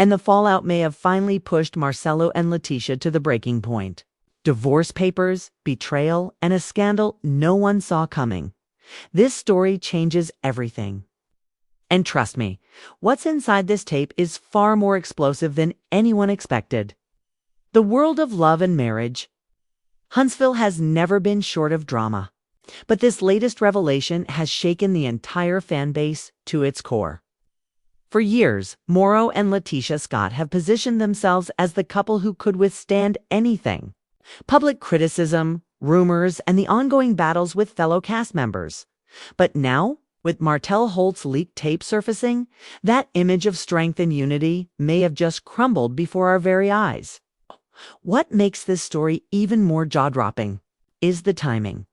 and the fallout may have finally pushed Marcelo and Leticia to the breaking point. Divorce papers, betrayal, and a scandal no one saw coming. This story changes everything. And trust me, what's inside this tape is far more explosive than anyone expected. The world of love and marriage. Huntsville has never been short of drama. But this latest revelation has shaken the entire fan base to its core. For years, Mauro and Leticia Scott have positioned themselves as the couple who could withstand anything: public criticism, rumors, and the ongoing battles with fellow cast members. But now, with Martell Holt's leaked tape surfacing, that image of strength and unity may have just crumbled before our very eyes. What makes this story even more jaw-dropping is the timing.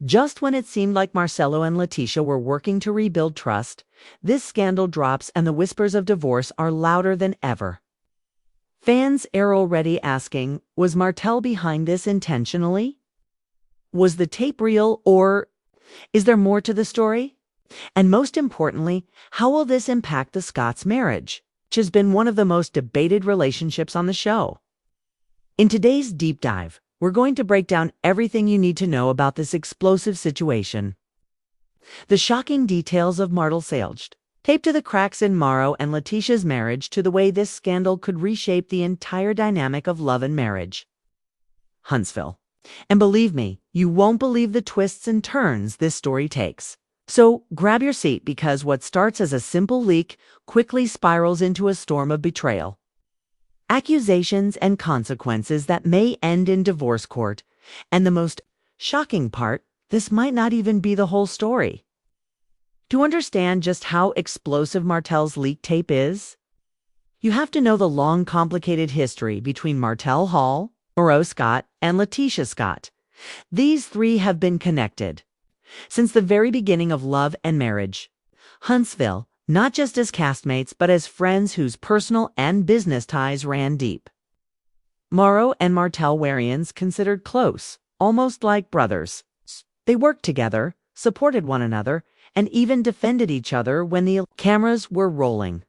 Just when it seemed like Marcelo and Leticia were working to rebuild trust, this scandal drops and the whispers of divorce are louder than ever. Fans are already asking, was Martell behind this intentionally? Was the tape real, or is there more to the story? And most importantly, how will this impact the Scotts' marriage, which has been one of the most debated relationships on the show? In today's deep dive, we're going to break down everything you need to know about this explosive situation. The shocking details of Martel Salged, taped to the cracks in Mauro and Leticia's marriage, to the way this scandal could reshape the entire dynamic of love and marriage. Huntsville. And believe me, you won't believe the twists and turns this story takes. So grab your seat, because what starts as a simple leak quickly spirals into a storm of betrayal, accusations, and consequences that may end in divorce court. And the most shocking part, this might not even be the whole story. To understand just how explosive Martell's leaked tape is, you have to know the long, complicated history between Martel Hall, Mauro Scott, and Leticia Scott. These three have been connected since the very beginning of love and marriage. Huntsville, not just as castmates, but as friends whose personal and business ties ran deep. Mauro and Martel Warians considered close, almost like brothers. They worked together, supported one another, and even defended each other when the cameras were rolling.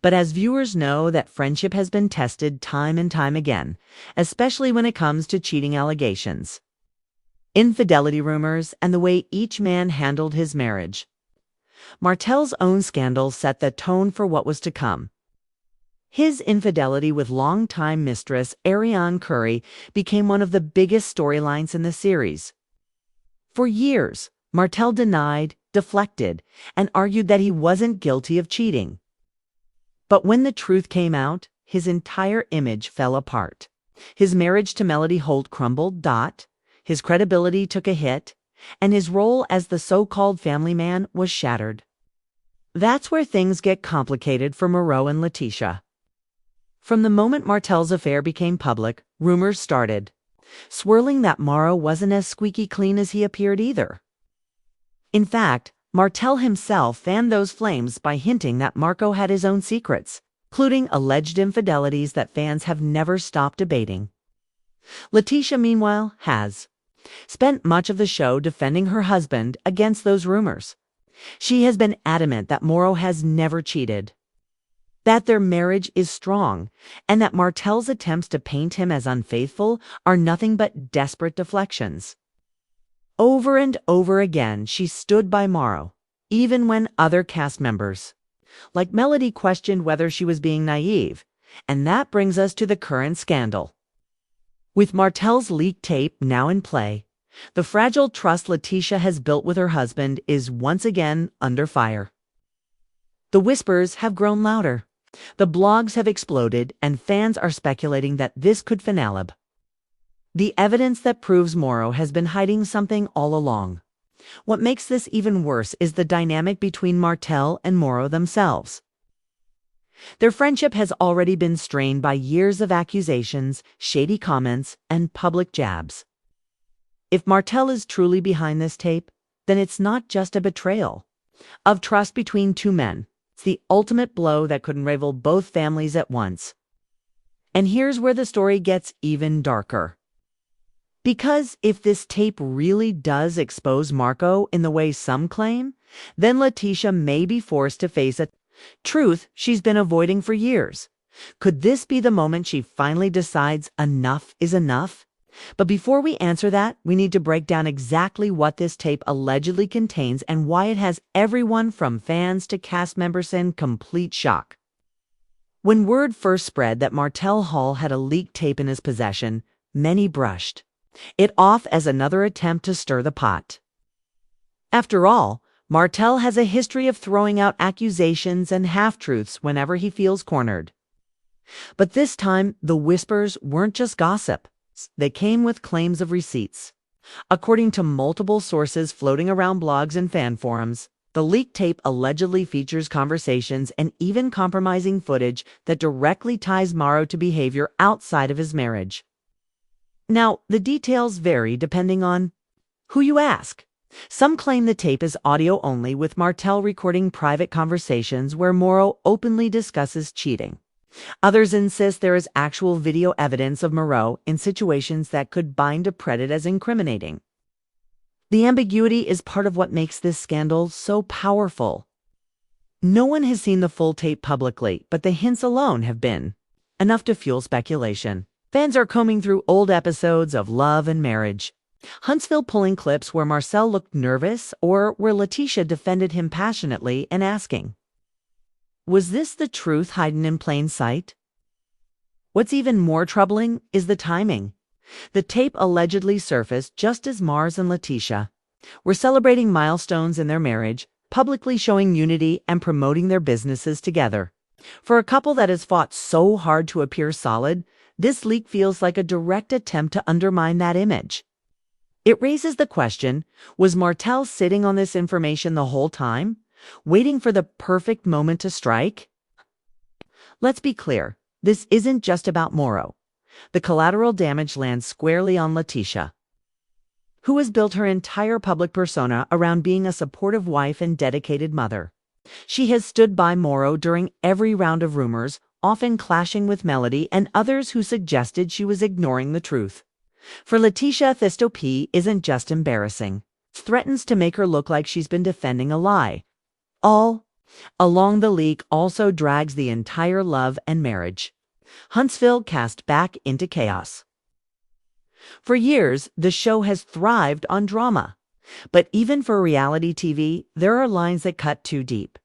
But as viewers know, that friendship has been tested time and time again, especially when it comes to cheating allegations, infidelity rumors, and the way each man handled his marriage. Martel's own scandal set the tone for what was to come. His infidelity with longtime mistress Ariane Curry became one of the biggest storylines in the series. For years, Martel denied, deflected, and argued that he wasn't guilty of cheating. But when the truth came out, his entire image fell apart. His marriage to Melody Holt crumbled. His credibility took a hit, and his role as the so-called family man was shattered. That's where things get complicated for Mauro and Leticia. From the moment Martel's affair became public, rumors started swirling that Mauro wasn't as squeaky clean as he appeared either. In fact, Martel himself fanned those flames by hinting that Marco had his own secrets, including alleged infidelities that fans have never stopped debating. Leticia, meanwhile, has spent much of the show defending her husband against those rumors. She has been adamant that Mauro has never cheated, that their marriage is strong, and that Martel's attempts to paint him as unfaithful are nothing but desperate deflections. Over and over again, she stood by Mauro, even when other cast members, like Melody, questioned whether she was being naive. And that brings us to the current scandal. With Martel's leaked tape now in play, the fragile trust Leticia has built with her husband is once again under fire. The whispers have grown louder. The blogs have exploded, and fans are speculating that this could finale. The evidence that proves Mauro has been hiding something all along. What makes this even worse is the dynamic between Martel and Mauro themselves. Their friendship has already been strained by years of accusations, shady comments, and public jabs. If Martel is truly behind this tape, then it's not just a betrayal of trust between two men. It's the ultimate blow that could unravel both families at once. And here's where the story gets even darker. Because if this tape really does expose Marco in the way some claim, then Leticia may be forced to face a Truth she's been avoiding for years. Could this be the moment she finally decides enough is enough? But before we answer that, we need to break down exactly what this tape allegedly contains and why it has everyone from fans to cast members in complete shock. When word first spread that Martel Hall had a leaked tape in his possession, many brushed it off as another attempt to stir the pot. After all, Martel has a history of throwing out accusations and half-truths whenever he feels cornered. But this time, the whispers weren't just gossip. They came with claims of receipts. According to multiple sources floating around blogs and fan forums, the leaked tape allegedly features conversations and even compromising footage that directly ties Mauro to behavior outside of his marriage. Now, the details vary depending on who you ask. Some claim the tape is audio only, with Martel recording private conversations where Mauro openly discusses cheating. Others insist there is actual video evidence of Mauro in situations that could bind to Predit as incriminating. The ambiguity is part of what makes this scandal so powerful. No one has seen the full tape publicly, but the hints alone have been enough to fuel speculation. Fans are combing through old episodes of Love and Marriage. Huntsville pulling clips where Marcel looked nervous or where Letitia defended him passionately and asking, was this the truth hidden in plain sight? What's even more troubling is the timing. The tape allegedly surfaced just as Mars and Letitia were celebrating milestones in their marriage, publicly showing unity and promoting their businesses together. For a couple that has fought so hard to appear solid, this leak feels like a direct attempt to undermine that image. It raises the question, was Martel sitting on this information the whole time, waiting for the perfect moment to strike? Let's be clear, this isn't just about Mauro. The collateral damage lands squarely on Letitia, who has built her entire public persona around being a supportive wife and dedicated mother. She has stood by Mauro during every round of rumors, often clashing with Melody and others who suggested she was ignoring the truth. For Letitia, Thisto P isn't just embarrassing. It threatens to make her look like she's been defending a lie. All along, the leak also drags the entire Love and Marriage Huntsville cast back into chaos. For years, the show has thrived on drama. But even for reality TV, there are lines that cut too deep.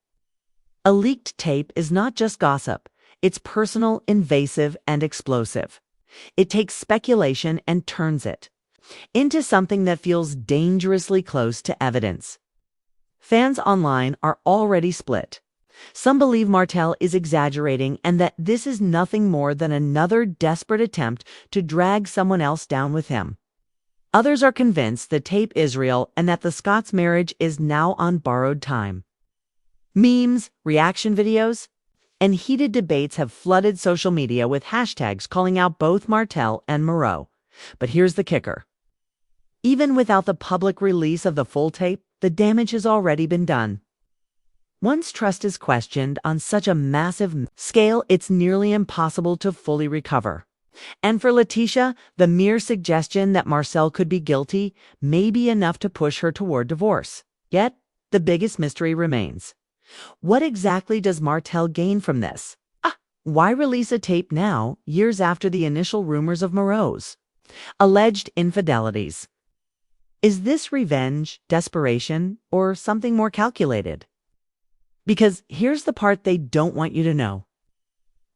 A leaked tape is not just gossip. It's personal, invasive, and explosive. It takes speculation and turns it into something that feels dangerously close to evidence. Fans online are already split. Some believe Martel is exaggerating and that this is nothing more than another desperate attempt to drag someone else down with him. Others are convinced the tape is real and that the Scotts' marriage is now on borrowed time. Memes, reaction videos, and heated debates have flooded social media with hashtags calling out both Martel and Mauro. But here's the kicker. Even without the public release of the full tape, the damage has already been done. Once trust is questioned on such a massive scale, it's nearly impossible to fully recover. And for Letitia, the mere suggestion that Marcel could be guilty may be enough to push her toward divorce. Yet, the biggest mystery remains. What exactly does Martel gain from this? Why release a tape now, years after the initial rumors of Mauro's alleged infidelities? Is this revenge, desperation, or something more calculated? Because here's the part they don't want you to know.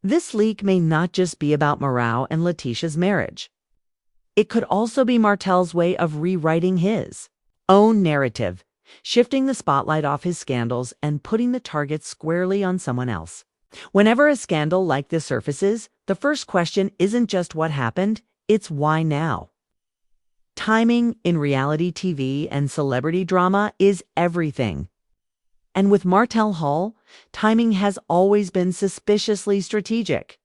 This leak may not just be about Mauro and Letitia's marriage. It could also be Martel's way of rewriting his own narrative, shifting the spotlight off his scandals and putting the target squarely on someone else. Whenever a scandal like this surfaces, the first question isn't just what happened, it's why now. Timing in reality TV and celebrity drama is everything. And with Martel Hall, timing has always been suspiciously strategic.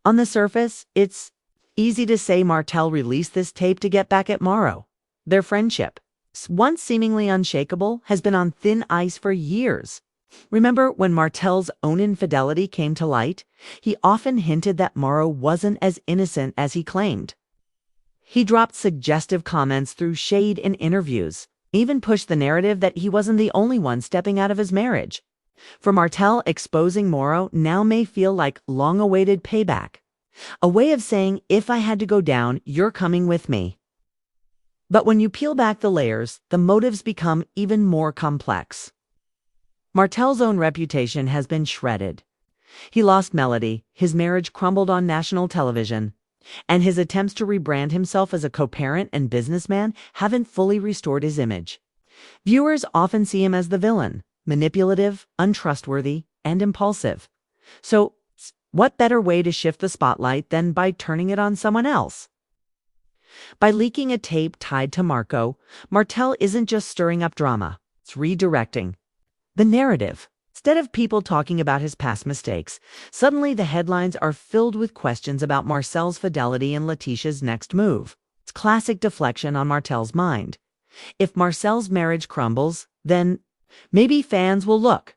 On the surface, it's easy to say Martel released this tape to get back at Mauro. Their friendship, once seemingly unshakable, has been on thin ice for years. Remember when Martel's own infidelity came to light? He often hinted that Mauro wasn't as innocent as he claimed. He dropped suggestive comments through shade in interviews, even pushed the narrative that he wasn't the only one stepping out of his marriage. For Martel, exposing Mauro now may feel like long-awaited payback, a way of saying, if I had to go down, you're coming with me. But when you peel back the layers, the motives become even more complex. Martel's own reputation has been shredded. He lost Melody, his marriage crumbled on national television, and his attempts to rebrand himself as a co-parent and businessman haven't fully restored his image. Viewers often see him as the villain, manipulative, untrustworthy, and impulsive. So, what better way to shift the spotlight than by turning it on someone else? By leaking a tape tied to Marco, Martel isn't just stirring up drama, it's redirecting the narrative. Instead of people talking about his past mistakes, suddenly the headlines are filled with questions about Marcel's fidelity and Letitia's next move. It's classic deflection on Martel's mind. If Marcel's marriage crumbles, then maybe fans will look.